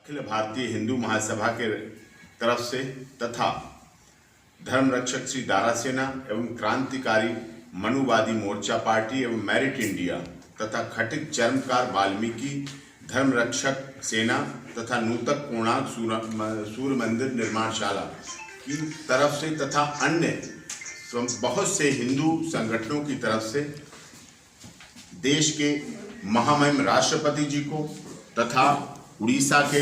अखिल भारतीय हिंदू महासभा के तरफ से तथा धर्म रक्षक श्री दारा सेना एवं क्रांतिकारी मनुवादी मोर्चा पार्टी एवं मेरिट इंडिया तथा खटिक चर्मकार वाल्मीकि धर्म रक्षक सेना तथा नूतक कोणार्क सूर्य मंदिर निर्माणशाला की तरफ से तथा अन्य बहुत से हिंदू संगठनों की तरफ से देश के महामहिम राष्ट्रपति जी को तथा उड़ीसा के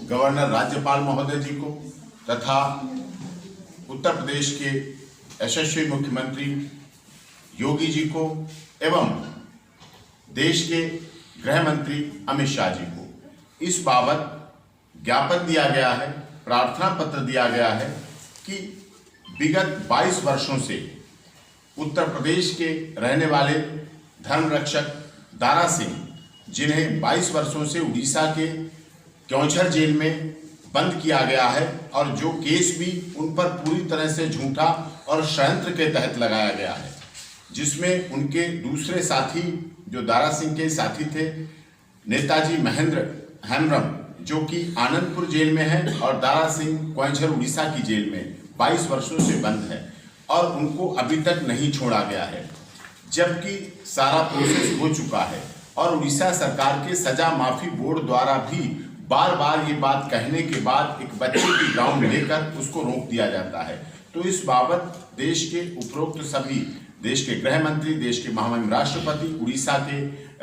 गवर्नर राज्यपाल महोदय जी को तथा उत्तर प्रदेश के यशस्वी मुख्यमंत्री योगी जी को एवं देश के गृह मंत्री अमित शाह जी को इस बाबत ज्ञापन दिया गया है, प्रार्थना पत्र दिया गया है कि विगत 22 वर्षों से उत्तर प्रदेश के रहने वाले धर्म रक्षक दारा सिंह, जिन्हें 22 वर्षों से उड़ीसा के क्योंझर जेल में बंद किया गया है और जो केस भी उन पर पूरी तरह से झूठा और षड्यंत्र के तहत लगाया गया है, जिसमें उनके दूसरे साथी जो दारा सिंह के साथी थे नेताजी महेंद्र हेम्ब्रम, जो कि आनंदपुर जेल में है, और दारा सिंह क्योंझर उड़ीसा की जेल में 22 वर्षों से बंद है और उनको अभी तक नहीं छोड़ा गया है, जबकि सारा प्रोसेस हो चुका है। और उड़ीसा सरकार के सजा माफी बोर्ड द्वारा भी बार बार ये बात कहने के बाद एक बच्चे की ग्राउंड लेकर उसको रोक दिया जाता है। तो इस बाबत देश के उपरोक्त सभी, देश के गृह मंत्री, देश के महामहिम राष्ट्रपति, उड़ीसा के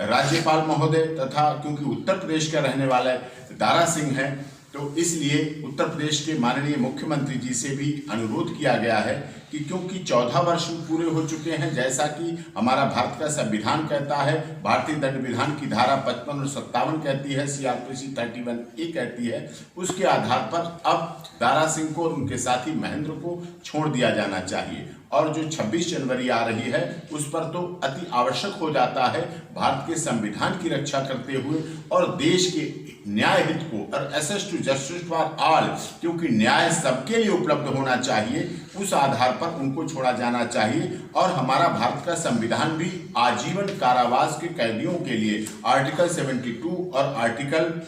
राज्यपाल महोदय तथा क्योंकि उत्तर प्रदेश का रहने वाला दारा सिंह है, तो इसलिए उत्तर प्रदेश के माननीय मुख्यमंत्री जी से भी अनुरोध किया गया है कि क्योंकि 14 वर्ष पूरे हो चुके हैं, जैसा कि हमारा भारत का संविधान कहता है, भारतीय दंड विधान की धारा 55 और 57 कहती है, CRPC 31A कहती है, उसके आधार पर अब दारा सिंह को और उनके साथी महेंद्र को छोड़ दिया जाना चाहिए। और जो 26 जनवरी आ रही है उस पर तो अति आवश्यक हो जाता है भारत के संविधान की रक्षा करते हुए और देश के न्याय हित को, और access to justice for all, क्योंकि न्याय सबके लिए उपलब्ध होना चाहिए, उस आधार पर उनको छोड़ा जाना चाहिए। और हमारा भारत का संविधान भी आजीवन कारावास के कैदियों के लिए आर्टिकल 72 और आर्टिकल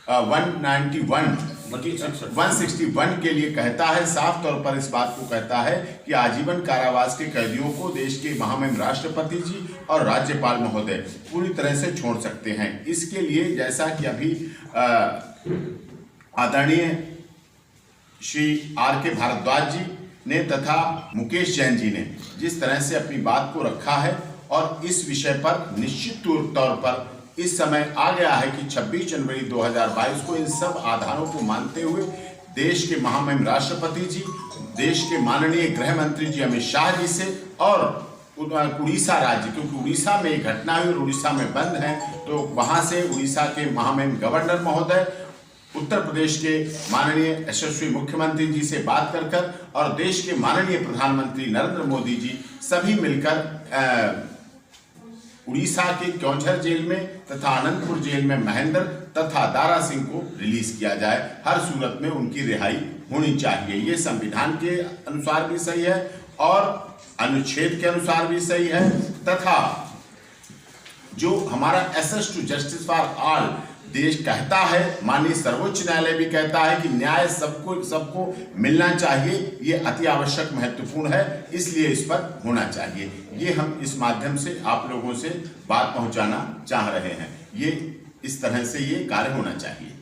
161 के लिए कहता है, साफ तौर पर इस बात को कहता है कि आजीवन कारावास के कैदियों को देश के महामहिम राष्ट्रपति जी और राज्यपाल महोदय पूरी तरह से छोड़ सकते हैं। इसके लिए जैसा कि अभी आदरणीय श्री R.K. भारद्वाज जी ने तथा मुकेश जैन जी ने जिस तरह से अपनी बात को रखा है, और इस विषय पर निश्चित तौर पर इस समय आ गया है कि 26 जनवरी 2022 को इन सब आधारों को मानते हुए देश के महामहिम राष्ट्रपति जी, देश के माननीय गृह मंत्री जी अमित शाह जी से और उड़ीसा राज्य, क्योंकि उड़ीसा में घटना हुई और उड़ीसा में बंद है, तो वहां से उड़ीसा के महामहिम गवर्नर महोदय, उत्तर प्रदेश के माननीय यशस्वी मुख्यमंत्री जी से बात कर और देश के माननीय प्रधानमंत्री नरेंद्र मोदी जी सभी मिलकर उड़ीसा के क्योंझर जेल में तथा आनंदपुर जेल में महेंद्र तथा दारा सिंह को रिलीज किया जाए। हर सूरत में उनकी रिहाई होनी चाहिए। ये संविधान के अनुसार भी सही है और अनुच्छेद के अनुसार भी सही है, तथा जो हमारा access to justice for all देश कहता है, माननीय सर्वोच्च न्यायालय भी कहता है कि न्याय सबको मिलना चाहिए, ये अति आवश्यक महत्वपूर्ण है, इसलिए इस पर होना चाहिए। ये हम इस माध्यम से आप लोगों से बात पहुंचाना चाह रहे हैं। ये इस तरह से ये कार्य होना चाहिए।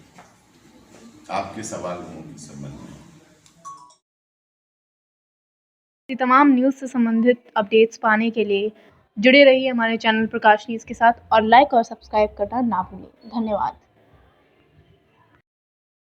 आपके सवालों के संबंध में तमाम न्यूज़ से संबंधित अपडेट्स पाने के लिए जुड़े रहिए हमारे चैनल प्रकाश न्यूज़ के साथ और लाइक और सब्सक्राइब करना ना भूलें। धन्यवाद।